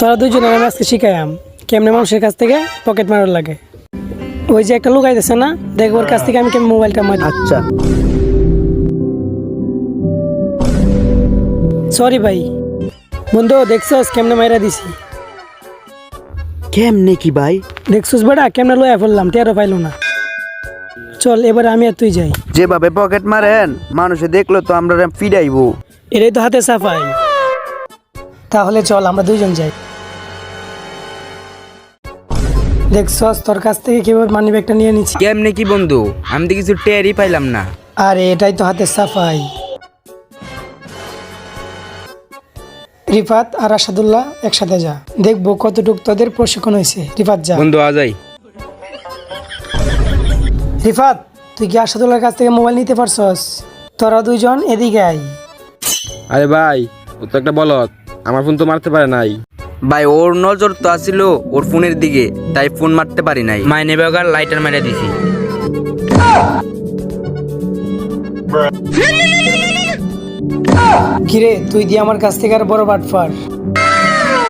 তোরা দুইজন আমি আজকে শিখাইম কেমনে মানুষের কাছ থেকে পকেট মারার লাগে। ওই যে একটা লুকাইতেছে না, দেখ ওর কাছ থেকে আমি কেমন মোবাইলটা মারি। আচ্ছা সরি ভাই। বন্ধু দেখছস কেমনে মাইরা দিছি? কেমনে কি ভাই? দেখছস বেটা কেমনে লয়া ফেললাম, টেরও পাইলো না। চল এবার আমি আর তুই যাই। যেভাবে পকেট মারেন মানুষে দেখলো তো আমরা ফিরাইবো। এটাই তো হাতে সাফাই। তাহলে চল আমরা দুইজন যাই। দেখছস তোর কাছ থেকে কিভাবে মানি ব্যাগটা নিয়ে নিচ্ছি। কেমনে কি বন্ধু, আমি তো কিছু টেরই পাইলাম না। আরে এটাই তো হাতে সাফাই। রিফাত আর আসাদুল্লাহ একসাথে যা, দেখবো কতটুক তোদের প্রশিক্ষণ হয়েছে। রিফাত যা। বন্ধু আজাই। রিফাত তুই কি আসাদুল্লাহর কাছ থেকে মোবাইল নিতে পারছস? তোরা দুইজন এদিকে আয়। আরে ভাই, ও তো একটা বলদ, আমার ফোন তো মারতে পারে নাই। ভাই ওর নজর তো আসিল ওর ফোনের দিকে, তাই ফোন মারতে পারি নাই। মাইনে বেগার লাইটার মেরে দিছি। কিরে তুই দিয়ে আমার কাছ থেকে আর বড় বাটফার।